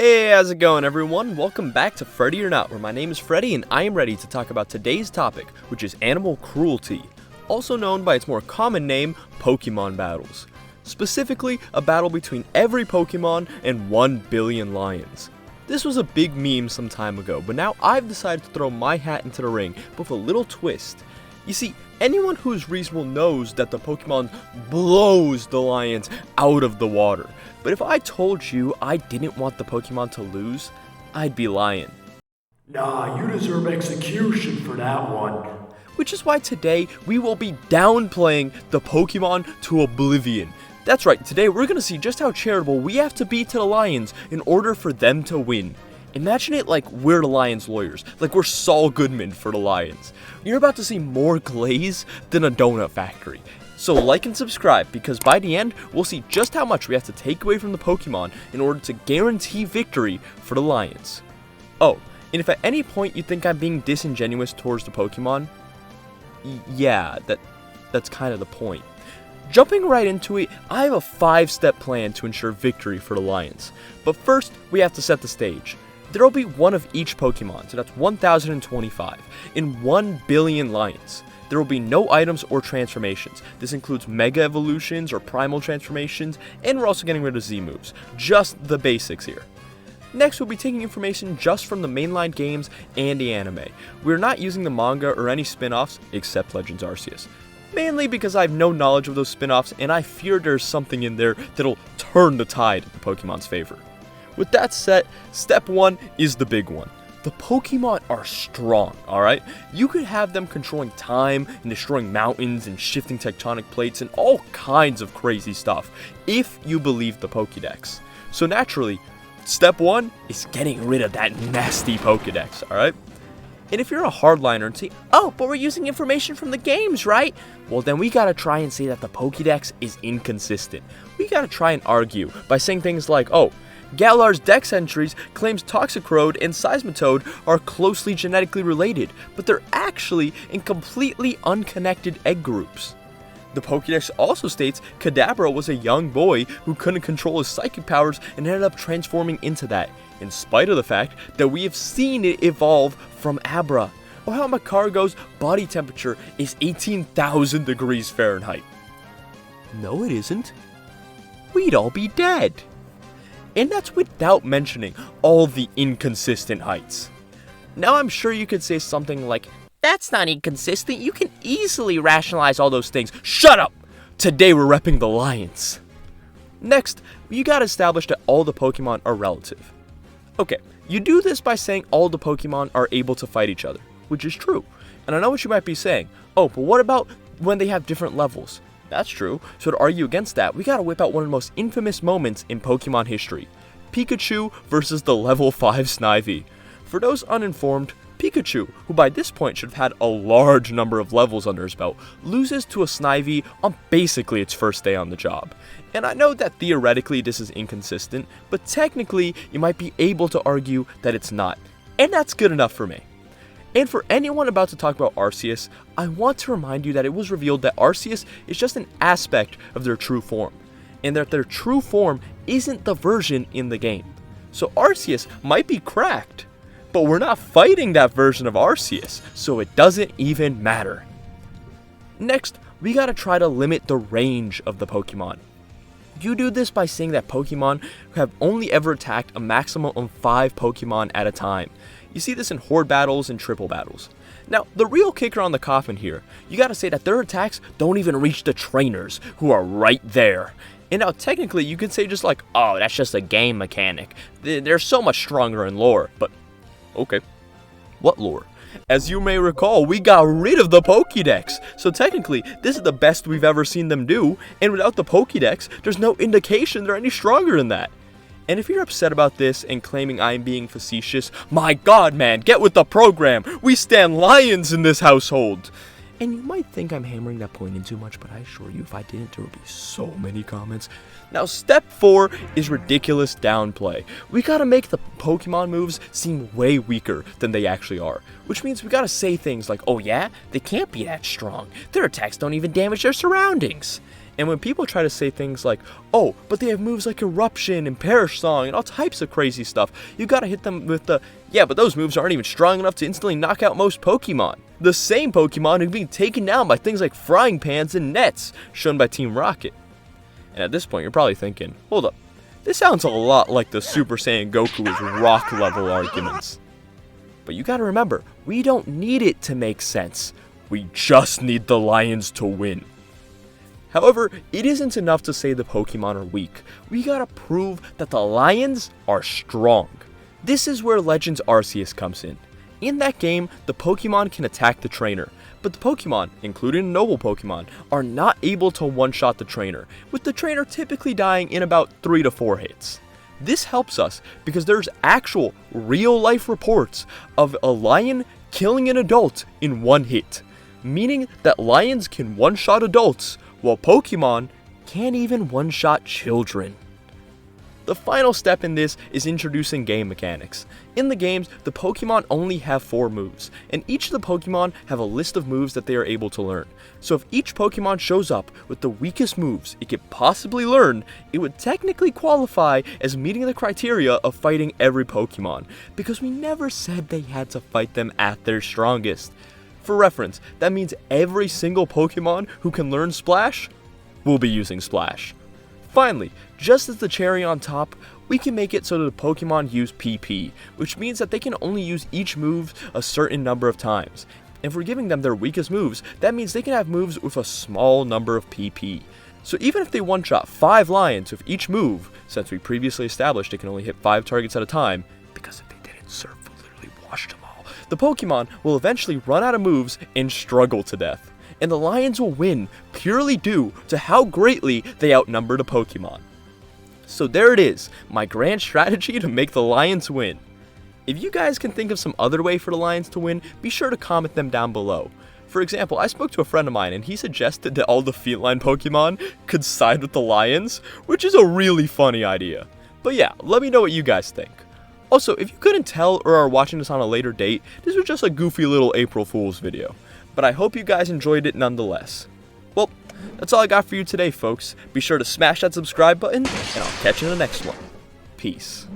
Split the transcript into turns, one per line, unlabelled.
Hey, how's it going everyone? Welcome back to Freddy or Not, where my name is Freddy and I am ready to talk about today's topic, which is animal cruelty, also known by its more common name, Pokemon battles. Specifically, a battle between every Pokemon and 1 billion lions. This was a big meme some time ago, but now I've decided to throw my hat into the ring with a little twist. You see, anyone who is reasonable knows that the Pokemon blows the lions out of the water. But if I told you I didn't want the Pokemon to lose, I'd be lying.
Nah, you deserve execution for that one.
Which is why today we will be downplaying the Pokemon to oblivion. That's right, today we're going to see just how charitable we have to be to the lions in order for them to win. Imagine it like we're the Lions lawyers, like we're Saul Goodman for the Lions. You're about to see more glaze than a donut factory. So like and subscribe, because by the end, we'll see just how much we have to take away from the Pokemon in order to guarantee victory for the Lions. Oh, and if at any point you think I'm being disingenuous towards the Pokemon, yeah, that's kind of the point. Jumping right into it, I have a 5-step plan to ensure victory for the Lions. But first, we have to set the stage. There will be one of each Pokemon, so that's 1,025, in 1 billion lions. There will be no items or transformations. This includes Mega Evolutions or Primal Transformations, and we're also getting rid of Z moves. Just the basics here. Next, we'll be taking information just from the mainline games and the anime. We're not using the manga or any spin-offs, except Legends Arceus. Mainly because I have no knowledge of those spin-offs, and I fear there's something in there that'll turn the tide in the Pokemon's favor. With that said, step 1 is the big one. The Pokemon are strong, alright? You could have them controlling time and destroying mountains and shifting tectonic plates and all kinds of crazy stuff, if you believe the Pokédex. So naturally, step 1 is getting rid of that nasty Pokédex, alright? And if you're a hardliner and say, oh, but we're using information from the games, right? Well, then we gotta try and say that the Pokédex is inconsistent. We gotta try and argue by saying things like, oh, Galar's Dex entries claims Toxicroak and Seismitoad are closely genetically related, but they're actually in completely unconnected egg groups. The Pokédex also states Kadabra was a young boy who couldn't control his psychic powers and ended up transforming into that, in spite of the fact that we have seen it evolve from Abra, or how Makargo's body temperature is 18,000 degrees Fahrenheit. No, it isn't. We'd all be dead. And that's without mentioning all the inconsistent heights. Now I'm sure you could say something like, that's not inconsistent, you can easily rationalize all those things. Shut up! Today we're repping the Lions. Next, you gotta establish that all the Pokemon are relative. Okay, you do this by saying all the Pokemon are able to fight each other, which is true. And I know what you might be saying, oh, but what about when they have different levels? That's true, so to argue against that, we gotta whip out one of the most infamous moments in Pokemon history. Pikachu versus the level 5 Snivy. For those uninformed, Pikachu, who by this point should have had a large number of levels under his belt, loses to a Snivy on basically its first day on the job. And I know that theoretically this is inconsistent, but technically you might be able to argue that it's not. And that's good enough for me. And for anyone about to talk about Arceus, I want to remind you that it was revealed that Arceus is just an aspect of their true form, and that their true form isn't the version in the game. So Arceus might be cracked, but we're not fighting that version of Arceus, so it doesn't even matter. Next, we gotta try to limit the range of the Pokemon. You do this by saying that Pokemon have only ever attacked a maximum of 5 Pokemon at a time. You see this in horde battles and triple battles. Now, the real kicker on the coffin here, you gotta say that their attacks don't even reach the trainers, who are right there. And now technically you could say just like, oh, that's just a game mechanic. They're so much stronger in lore, but okay. What lore? As you may recall, we got rid of the Pokédex, so technically this is the best we've ever seen them do, and without the Pokédex, there's no indication they're any stronger than that. And if you're upset about this and claiming I'm being facetious, my god man, get with the program! We stand lions in this household! And you might think I'm hammering that point in too much, but I assure you if I didn't, there would be so many comments. Now step 4 is ridiculous downplay. We gotta make the Pokemon moves seem way weaker than they actually are. Which means we gotta say things like, oh yeah, they can't be that strong. Their attacks don't even damage their surroundings. And when people try to say things like, oh, but they have moves like Eruption and Perish Song and all types of crazy stuff, you gotta hit them with the, yeah, but those moves aren't even strong enough to instantly knock out most Pokemon. The same Pokemon are being taken down by things like Frying Pans and Nets, shown by Team Rocket. And at this point, you're probably thinking, hold up, this sounds a lot like the Super Saiyan Goku's rock level arguments. But you gotta remember, we don't need it to make sense. We just need the Lions to win. However, it isn't enough to say the Pokemon are weak. We gotta prove that the Lions are strong. This is where Legends Arceus comes in. In that game, the Pokemon can attack the trainer, but the Pokemon, including noble Pokemon, are not able to one-shot the trainer, with the trainer typically dying in about 3 to 4 hits. This helps us because there's actual real-life reports of a lion killing an adult in 1 hit, meaning that lions can one-shot adults, while Pokemon can't even one-shot children. The final step in this is introducing game mechanics. In the games, the Pokemon only have 4 moves, and each of the Pokemon have a list of moves that they are able to learn. So if each Pokemon shows up with the weakest moves it could possibly learn, it would technically qualify as meeting the criteria of fighting every Pokemon, because we never said they had to fight them at their strongest. For reference, that means every single Pokemon who can learn Splash will be using Splash. Finally, just as the cherry on top, we can make it so that the Pokemon use PP, which means that they can only use each move a certain number of times. If we're giving them their weakest moves, that means they can have moves with a small number of PP. So even if they one-shot 5 lions with each move, since we previously established it can only hit 5 targets at a time, because if they didn't, Surf will literally wash them all, the Pokemon will eventually run out of moves and struggle to death. And the Lions will win purely due to how greatly they outnumber the Pokemon. So there it is, my grand strategy to make the Lions win. If you guys can think of some other way for the Lions to win, be sure to comment them down below. For example, I spoke to a friend of mine and he suggested that all the feline Pokemon could side with the Lions, which is a really funny idea. But yeah, let me know what you guys think. Also, if you couldn't tell or are watching this on a later date, this was just a goofy little April Fool's video. But I hope you guys enjoyed it nonetheless. Well, that's all I got for you today, folks. Be sure to smash that subscribe button, and I'll catch you in the next one. Peace.